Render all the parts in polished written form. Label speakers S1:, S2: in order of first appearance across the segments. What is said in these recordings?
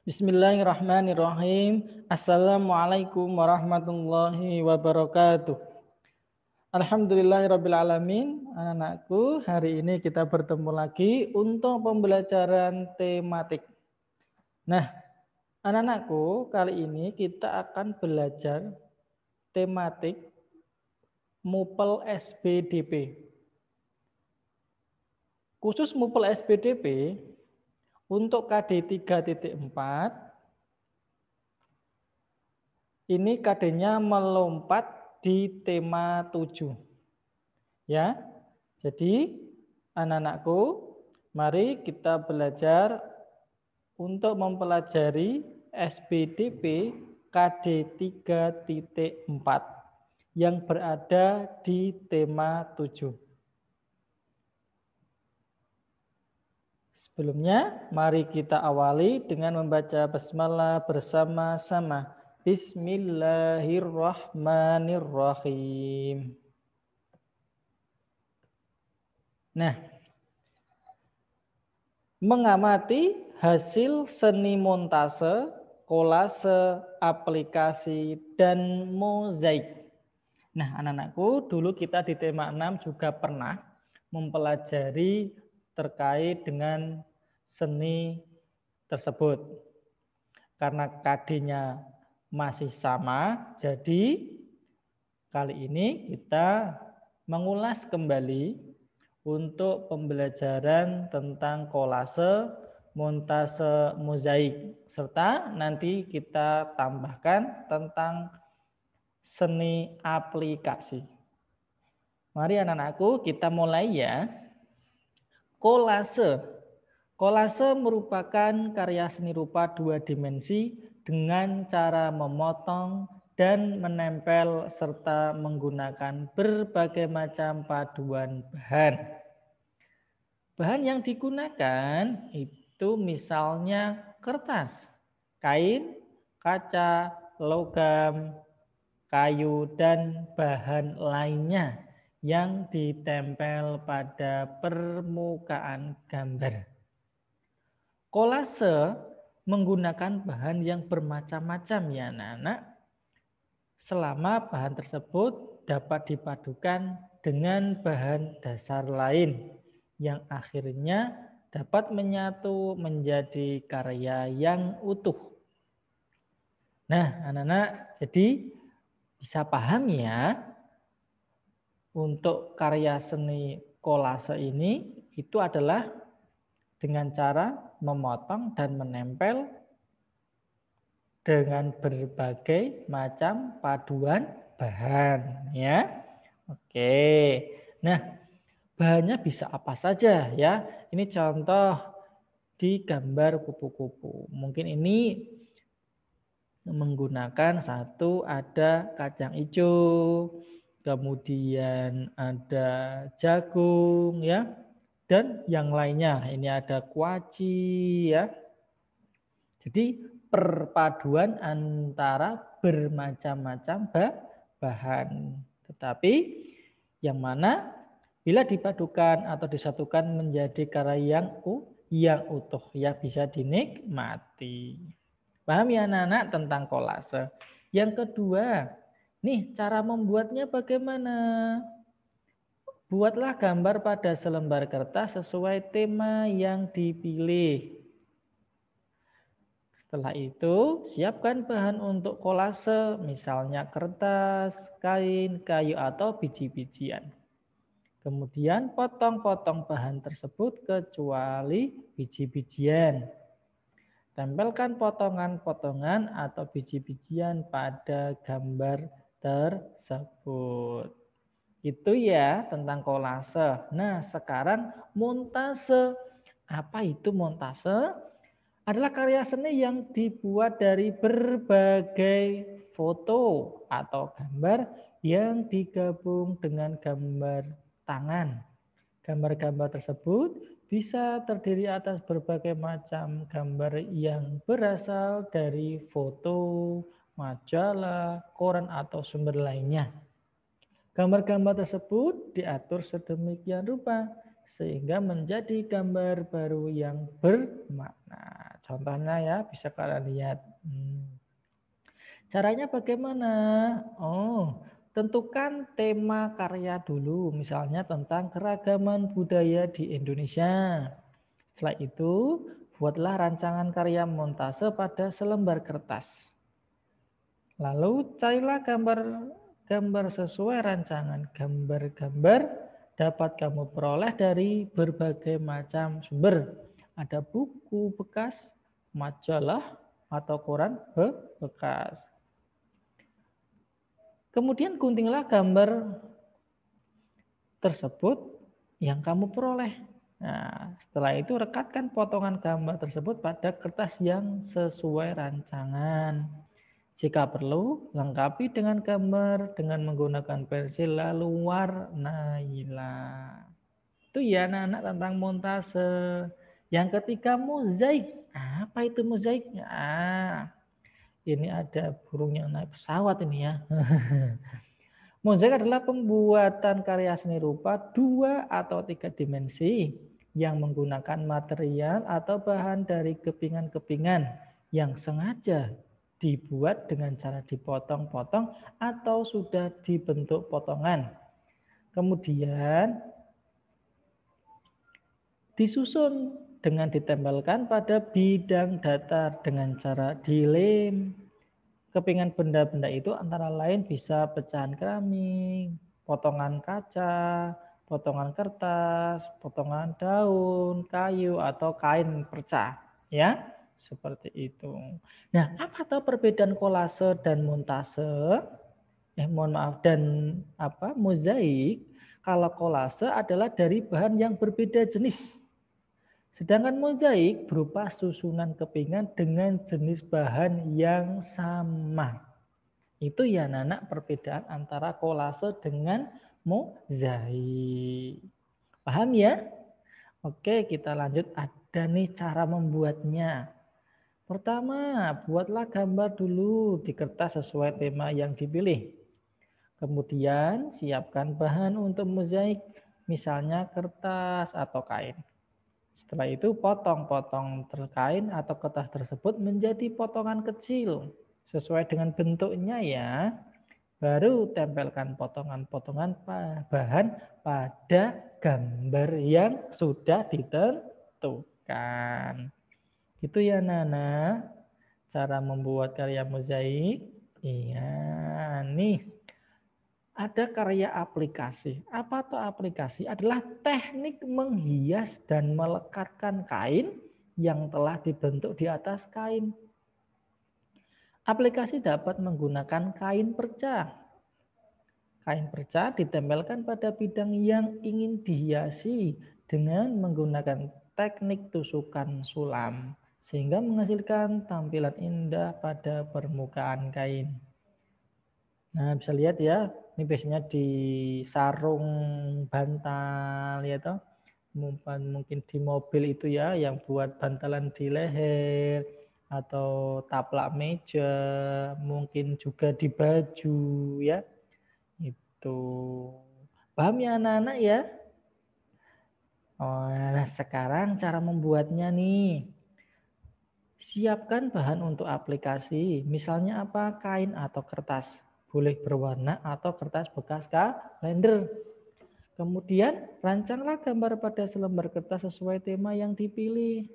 S1: Bismillahirrahmanirrahim. Assalamualaikum warahmatullahi wabarakatuh. Alhamdulillahirrabbilalamin. Anak-anakku, hari ini kita bertemu lagi untuk pembelajaran tematik. Nah, anak-anakku, kali ini kita akan belajar tematik MUPEL SBDP. Khusus MUPEL SBDP, untuk KD 3.4 ini KD-nya melompat di tema 7. Ya. Jadi anak-anakku, mari kita belajar untuk mempelajari SBDP KD 3.4 yang berada di tema 7. Sebelumnya, mari kita awali dengan membaca basmalah bersama-sama. Bismillahirrahmanirrahim. Nah, mengamati hasil seni montase, kolase, aplikasi, dan mozaik. Nah, anak-anakku, dulu kita di tema 6 juga pernah mempelajari terkait dengan seni tersebut. Karena KD-nya masih sama, jadi kali ini kita mengulas kembali untuk pembelajaran tentang kolase, montase, mozaik, serta nanti kita tambahkan tentang seni aplikasi. Mari anak-anakku kita mulai ya. Kolase. Kolase merupakan karya seni rupa 2 dimensi dengan cara memotong dan menempel serta menggunakan berbagai macam paduan bahan. Bahan yang digunakan itu misalnya kertas, kain, kaca, logam, kayu, dan bahan lainnya yang ditempel pada permukaan gambar. Kolase menggunakan bahan yang bermacam-macam ya anak-anak, selama bahan tersebut dapat dipadukan dengan bahan dasar lain yang akhirnya dapat menyatu menjadi karya yang utuh. Nah anak-anak, jadi bisa paham ya, untuk karya seni kolase ini itu adalah dengan cara memotong dan menempel dengan berbagai macam paduan bahan ya. Oke. Nah, bahannya bisa apa saja ya. Ini contoh di gambar kupu-kupu. Mungkin ini menggunakan satu ada kacang hijau, kemudian ada jagung ya, dan yang lainnya. Ini ada kuaci ya. Jadi perpaduan antara bermacam-macam bahan. Tetapi yang mana bila dipadukan atau disatukan menjadi karya yang utuh, ya bisa dinikmati. Paham ya anak-anak tentang kolase? Yang kedua, nih cara membuatnya bagaimana? Buatlah gambar pada selembar kertas sesuai tema yang dipilih. Setelah itu, siapkan bahan untuk kolase, misalnya kertas, kain, kayu, atau biji-bijian. Kemudian potong-potong bahan tersebut kecuali biji-bijian. Tempelkan potongan-potongan atau biji-bijian pada gambar tersebut. Itu ya tentang kolase. Nah, sekarang montase. Apa itu montase? Adalah karya seni yang dibuat dari berbagai foto atau gambar yang digabung dengan gambar tangan. Gambar-gambar tersebut bisa terdiri atas berbagai macam gambar yang berasal dari foto, majalah, koran, atau sumber lainnya. Gambar-gambar tersebut diatur sedemikian rupa sehingga menjadi gambar baru yang bermakna. Contohnya ya, bisa kalian lihat. Caranya bagaimana? Oh, tentukan tema karya dulu, misalnya tentang keragaman budaya di Indonesia. Setelah itu, buatlah rancangan karya montase pada selembar kertas. Lalu carilah gambar sesuai rancangan. Gambar-gambar dapat kamu peroleh dari berbagai macam sumber. Ada buku bekas, majalah, atau koran bekas. Kemudian guntinglah gambar tersebut yang kamu peroleh. Nah, setelah itu rekatkan potongan gambar tersebut pada kertas yang sesuai rancangan. Jika perlu, lengkapi dengan gambar dengan menggunakan pensil lalu warnailah. Itu ya anak-anak tentang montase. Yang ketiga, mozaik. Apa itu mozaik? Ini ada burung yang naik pesawat ini ya. Mozaik adalah pembuatan karya seni rupa 2 atau 3 dimensi yang menggunakan material atau bahan dari kepingan-kepingan yang sengaja dibuat dengan cara dipotong-potong atau sudah dibentuk potongan. Kemudian disusun dengan ditempelkan pada bidang datar dengan cara dilem. Kepingan benda-benda itu antara lain bisa pecahan keramik, potongan kaca, potongan kertas, potongan daun, kayu, atau kain perca. Ya, seperti itu. Nah, apa tahu perbedaan kolase dan montase? Mozaik. Kalau kolase adalah dari bahan yang berbeda jenis. Sedangkan mozaik berupa susunan kepingan dengan jenis bahan yang sama. Itu ya anak-anak perbedaan antara kolase dengan mozaik. Paham ya? Oke, kita lanjut. Ada nih cara membuatnya. Pertama, buatlah gambar dulu di kertas sesuai tema yang dipilih. Kemudian siapkan bahan untuk mozaik, misalnya kertas atau kain. Setelah itu potong-potong kain atau kertas tersebut menjadi potongan kecil sesuai dengan bentuknya ya. Baru tempelkan potongan-potongan bahan pada gambar yang sudah ditentukan. Itu ya Nana, cara membuat karya mozaik. Iya, nih. Ada karya aplikasi. Apa itu aplikasi? Adalah teknik menghias dan melekatkan kain yang telah dibentuk di atas kain. Aplikasi dapat menggunakan kain perca. Kain perca ditempelkan pada bidang yang ingin dihiasi dengan menggunakan teknik tusukan sulam, sehingga menghasilkan tampilan indah pada permukaan kain. Nah, bisa lihat ya, ini biasanya di sarung bantal ya toh. Mungkin di mobil itu ya yang buat bantalan di leher atau taplak meja, mungkin juga di baju ya. Itu. Paham ya anak-anak ya? Oh, nah sekarang cara membuatnya nih. Siapkan bahan untuk aplikasi, misalnya apa? Kain atau kertas. Boleh berwarna atau kertas bekas kalender. Kemudian rancanglah gambar pada selembar kertas sesuai tema yang dipilih.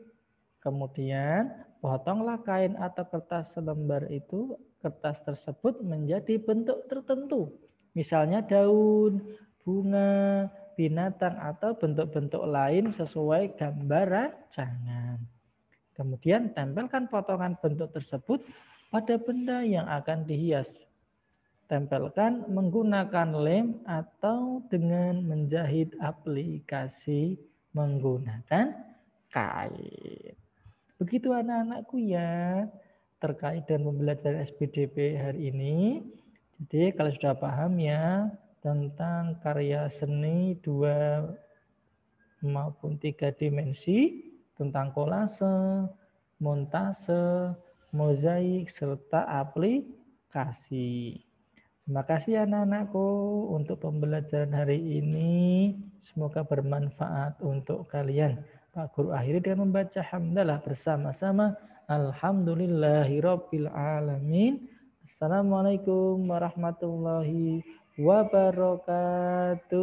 S1: Kemudian potonglah kain atau kertas selembar itu, kertas tersebut menjadi bentuk tertentu. Misalnya daun, bunga, binatang, atau bentuk-bentuk lain sesuai gambar rancangan. Kemudian tempelkan potongan bentuk tersebut pada benda yang akan dihias. Tempelkan menggunakan lem atau dengan menjahit aplikasi menggunakan kain. Begitu anak-anakku ya terkait dan pembelajaran SPDP hari ini. Jadi kalau sudah paham ya tentang karya seni 2 maupun 3 dimensi, tentang kolase, montase, mozaik, serta aplikasi. Terima kasih anak-anakku untuk pembelajaran hari ini. Semoga bermanfaat untuk kalian. Pak Guru akhiri dengan membaca hamdalah bersama-sama. Alhamdulillahirabbil alamin. Assalamualaikum warahmatullahi wabarakatuh.